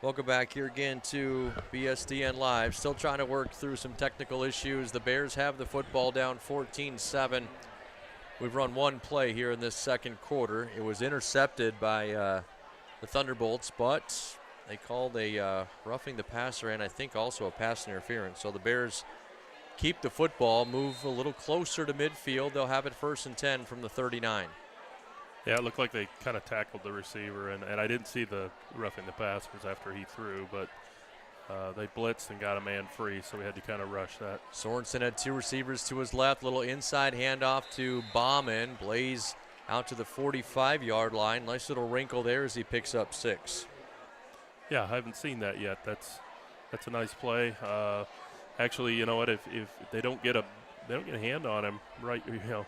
Welcome back here again to BSDN Live. Still trying to work through some technical issues. The Bears have the football down 14-7. We've run one play here in this second quarter. It was intercepted by the Thunderbolts, but they called a roughing the passer and I think also a pass interference. So the Bears keep the football, move a little closer to midfield. They'll have it 1st and 10 from the 39. Yeah, it looked like they kind of tackled the receiver, and I didn't see the roughing the passers after he threw, but they blitzed and got a man free, so we had to kind of rush that. Sorensen had two receivers to his left. Little inside handoff to Bauman. Blaze out to the 45-yard line. Nice little wrinkle there as he picks up 6. Yeah, I haven't seen that yet. That's a nice play. Actually, you know what? If they don't get a hand on him right,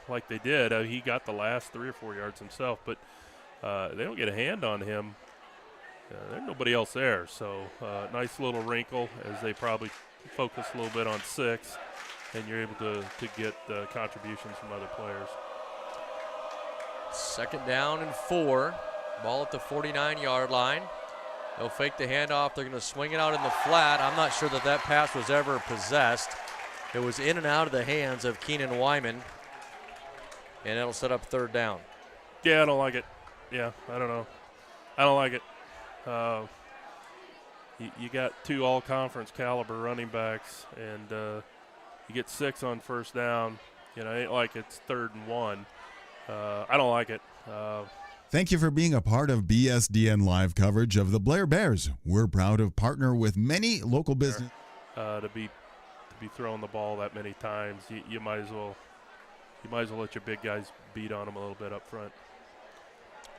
like they did. He got the last 3 or 4 yards himself, but they don't get a hand on him. There's nobody else there, so nice little wrinkle as they probably focus a little bit on 6, and you're able to get contributions from other players. 2nd down and 4. Ball at the 49-yard line. They'll fake the handoff. They're going to swing it out in the flat. I'm not sure that pass was ever possessed. It was in and out of the hands of Keenan Wyman, and it'll set up 3rd down. Yeah, I don't like it. Yeah, I don't know. I don't like it. You got 2 all-conference caliber running backs, and you get 6 on 1st down. It ain't like it's 3rd and 1. I don't like it. Thank you for being a part of BSDN Live coverage of the Blair Bears. We're proud to partner with many local business. To be throwing the ball that many times, you might as well let your big guys beat on them a little bit up front.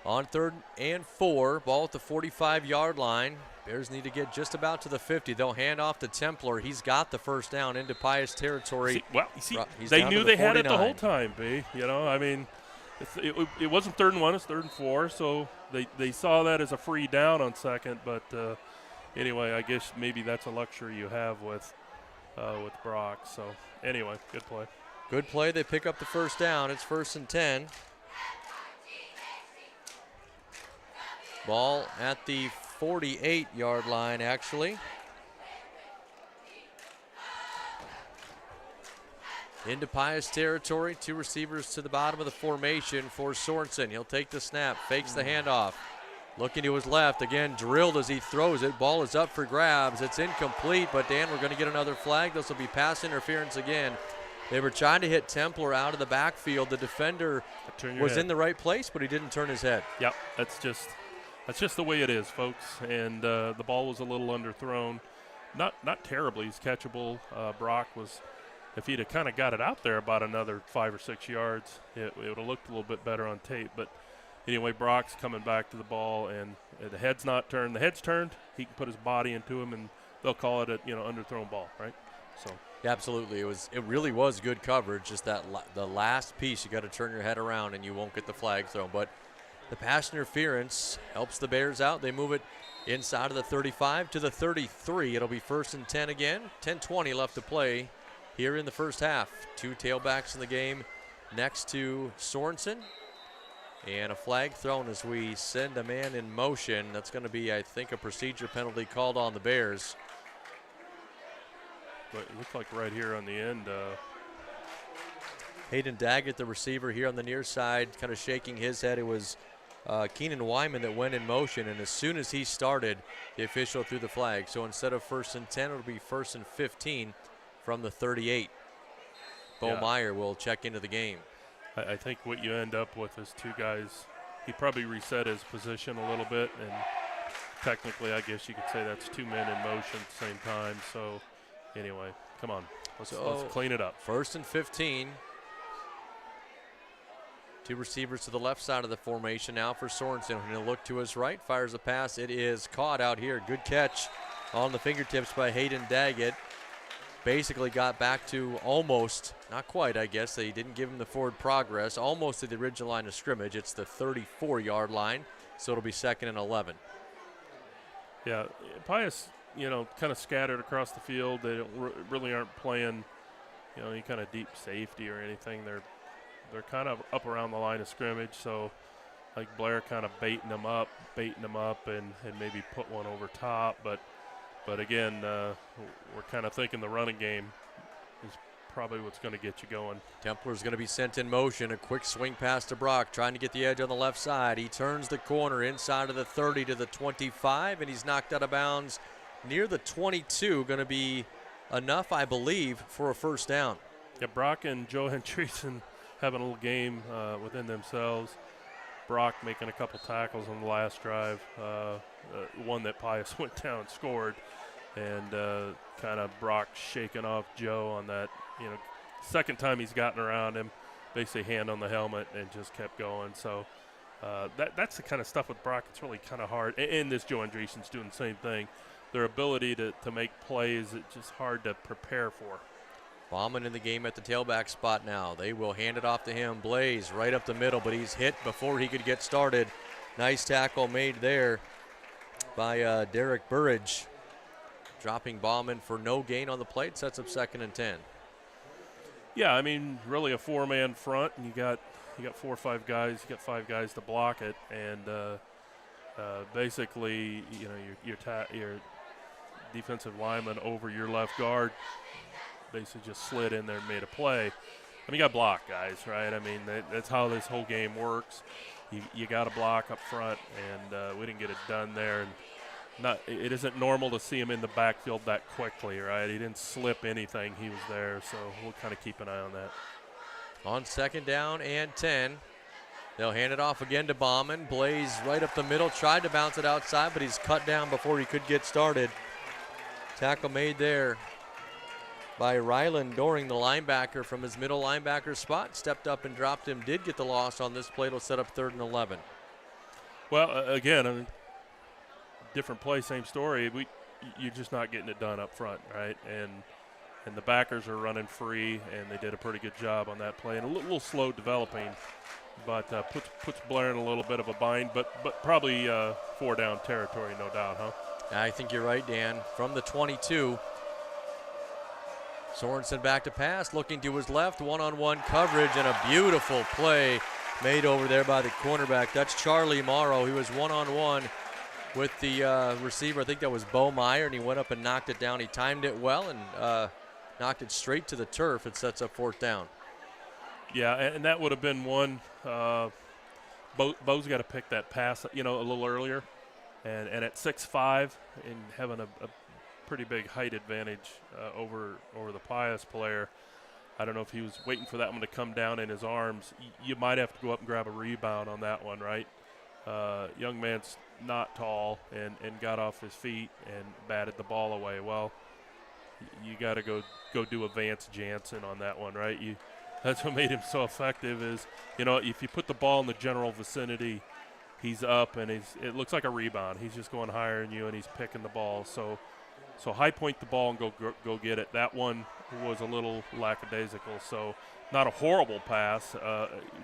On 3rd and 4, ball at the 45-yard line. Bears need to get just about to the 50. They'll hand off to Templar. He's got the 1st down into Pius territory. They knew they had it the whole time, B. I mean, it wasn't 3rd and 1, it's 3rd and 4, so they saw that as a free down on 2nd. But anyway, I guess maybe that's a luxury you have with Brock. So anyway, good play. Good play. They pick up the 1st down. It's 1st and 10. Ball at the 48-yard line, actually. Into Pius territory. 2 receivers to the bottom of the formation for Sorensen. He'll take the snap, fakes the handoff. Looking to his left, again drilled as he throws it. Ball is up for grabs. It's incomplete, but Dan, we're going to get another flag. This will be pass interference again. They were trying to hit Templar out of the backfield. The defender was in the right place, but he didn't turn his head. Yep, that's just the way it is, folks. And the ball was a little underthrown. Not terribly. He's catchable. Brock was, if he'd have kind of got it out there about another 5 or 6 yards, it would have looked a little bit better on tape. But anyway, Brock's coming back to the ball, and the head's not turned. The head's turned. He can put his body into him, and they'll call it a underthrown ball, right? So yeah, absolutely, it really was good coverage. Just that the last piece, you got to turn your head around, and you won't get the flag thrown. But the pass interference helps the Bears out. They move it inside of the 35 to the 33. It'll be 1st and 10 again. 10:20 left to play here in the 1st half. 2 tailbacks in the game next to Sorensen. And a flag thrown as we send a man in motion. That's going to be, I think, a procedure penalty called on the Bears. But it looks like right here on the end. Hayden Daggett, the receiver here on the near side, kind of shaking his head. It was Keenan Wyman that went in motion, and as soon as he started, the official threw the flag. So instead of 1st and 10, it'll be 1st and 15 from the 38. Bo Meyer will check into the game. I think what you end up with is 2 guys. He probably reset his position a little bit, and technically I guess you could say that's 2 men in motion at the same time. So anyway, come on. Let's clean it up. 1st and 15. 2 receivers to the left side of the formation now for Sorensen. He'll look to his right, fires a pass. It is caught out here. Good catch on the fingertips by Hayden Daggett. Basically got back to almost, not quite, I guess. They didn't give him the forward progress. Almost to the original line of scrimmage. It's the 34-yard line, so it'll be 2nd and 11. Yeah, Pius, kind of scattered across the field. They really aren't playing, any kind of deep safety or anything. They're kind of up around the line of scrimmage. So, like Blair kind of baiting them up, and maybe put one over top. But again, we're kind of thinking the running game is probably what's going to get you going. Templar's going to be sent in motion. A quick swing pass to Brock, trying to get the edge on the left side. He turns the corner inside of the 30 to the 25, and he's knocked out of bounds near the 22. Going to be enough, I believe, for a first down. Yeah, Brock and Joe Hendrickson having a little game within themselves. Brock making a couple tackles on the last drive, one that Pius went down and scored, and kind of Brock shaking off Joe on that, second time he's gotten around him, basically hand on the helmet and just kept going. So that's the kind of stuff with Brock. It's really kind of hard. And this Joe Andreessen's doing the same thing. Their ability to make plays, it's just hard to prepare for. Bauman in the game at the tailback spot now. They will hand it off to him. Blaze right up the middle, but he's hit before he could get started. Nice tackle made there by Derek Burridge. Dropping Bauman for no gain on the play. It sets up 2nd and 10. Yeah, I mean, really a 4-man front, and you got 4 or 5 guys. You got 5 guys to block it, and basically, your defensive lineman over your left guard basically just slid in there and made a play. I mean, you got to block, guys, right? I mean, that's how this whole game works. You got to block up front, and we didn't get it done there. And it isn't normal to see him in the backfield that quickly, right? He didn't slip anything. He was there, so we'll kind of keep an eye on that. On 2nd down and 10, they'll hand it off again to Bauman. Blaze right up the middle, tried to bounce it outside, but he's cut down before he could get started. Tackle made there by Ryland Doring, the linebacker from his middle linebacker spot. Stepped up and dropped him. Did get the loss on this play. It'll set up 3rd and 11. Well, again, I mean, different play, same story. You're just not getting it done up front, right? And the backers are running free, and they did a pretty good job on that play. And a little slow developing, but puts Blair in a little bit of a bind, but probably 4-down territory, no doubt, huh? I think you're right, Dan. From the 22, Sorensen back to pass, looking to his left, one-on-one coverage, and a beautiful play made over there by the cornerback. That's Charlie Morrow. He was one-on-one with the receiver. I think that was Bo Meyer, and he went up and knocked it down. He timed it well and knocked it straight to the turf. It sets up 4th down. Yeah, and that would have been one. Bo's got to pick that pass, a little earlier. And at 6'5", and having a pretty big height advantage over the Pius player, I don't know if he was waiting for that one to come down in his arms. You might have to go up and grab a rebound on that one, right? Young man's not tall and got off his feet and batted the ball away. Well, you got to go do a Vance Jansen on that one, right? That's what made him so effective is, if you put the ball in the general vicinity, he's up and it looks like a rebound. He's just going higher than you and he's picking the ball. So high point the ball and go get it. That one was a little lackadaisical. So not a horrible pass,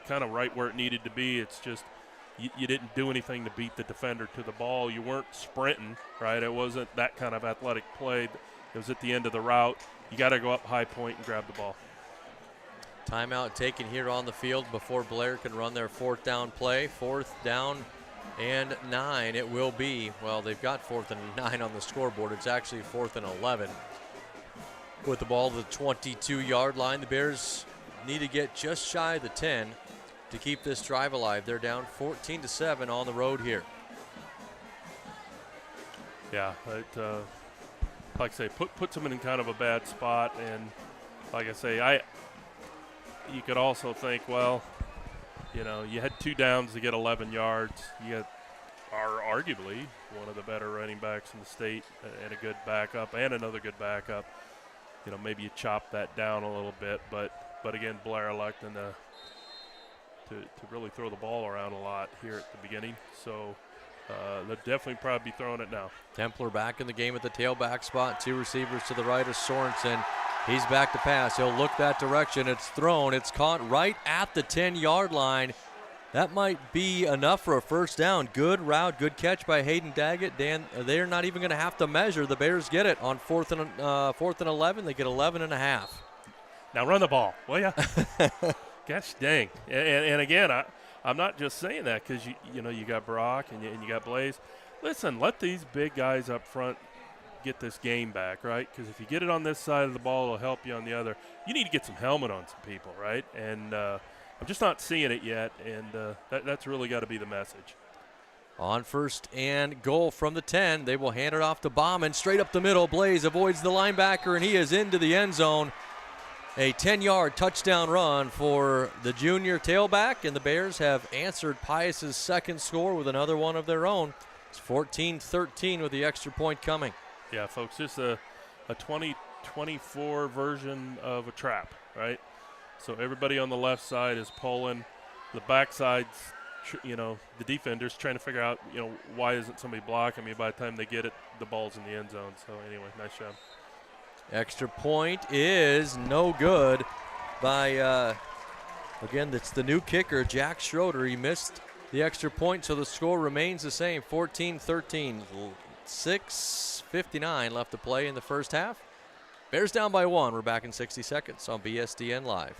kind of right where it needed to be. It's just you didn't do anything to beat the defender to the ball. You weren't sprinting, right? It wasn't that kind of athletic play. It was at the end of the route. You got to go up high point and grab the ball. Timeout taken here on the field before Blair can run their 4th down play. 4th down and 9 it will be. Well, they've got 4th and 9 on the scoreboard. It's actually 4th and 11. With the ball to the 22-yard line, the Bears need to get just shy of the 10 to keep this drive alive. They're down 14-7 on the road here. Yeah, like I say, puts them in kind of a bad spot. And like I say, you could also think, well, you had 2 downs to get 11 yards. You are arguably one of the better running backs in the state and a good backup and another good backup. Maybe you chop that down a little bit, but again, Blair electing to really throw the ball around a lot here at the beginning. So they'll definitely probably be throwing it now. Templar back in the game at the tailback spot. 2 receivers to the right of Sorensen. He's back to pass. He'll look that direction. It's thrown. It's caught right at the 10-yard line. That might be enough for a first down. Good route, good catch by Hayden Daggett. Dan, they're not even going to have to measure. The Bears get it on 4th and 11. They get 11 and a half. Now run the ball, will ya? Gosh dang. And again, I'm not just saying that because you got Brock and you got Blaze. Listen, let these big guys up front get this game back, right? Because if you get it on this side of the ball, it'll help you on the other. You need to get some helmet on some people, right? And I'm just not seeing it yet, and that's really got to be the message. On first and goal from the 10, they will hand it off to Bauman, straight up the middle. Blaze avoids the linebacker, and he is into the end zone. A 10-yard touchdown run for the junior tailback, and the Bears have answered Pius's second score with another one of their own. It's 14-13 with the extra point coming. Yeah, folks, just a 2024 version of a trap, right? So everybody on the left side is pulling. The back side's, the defender's trying to figure out, why isn't somebody blocking me? By the time they get it, the ball's in the end zone. So anyway, nice job. Extra point is no good by, again, that's the new kicker, Jack Schroeder. He missed the extra point, so the score remains the same, 14-13. 6:59 left to play in the first half. Bears down by 1. We're back in 60 seconds on BSDN Live.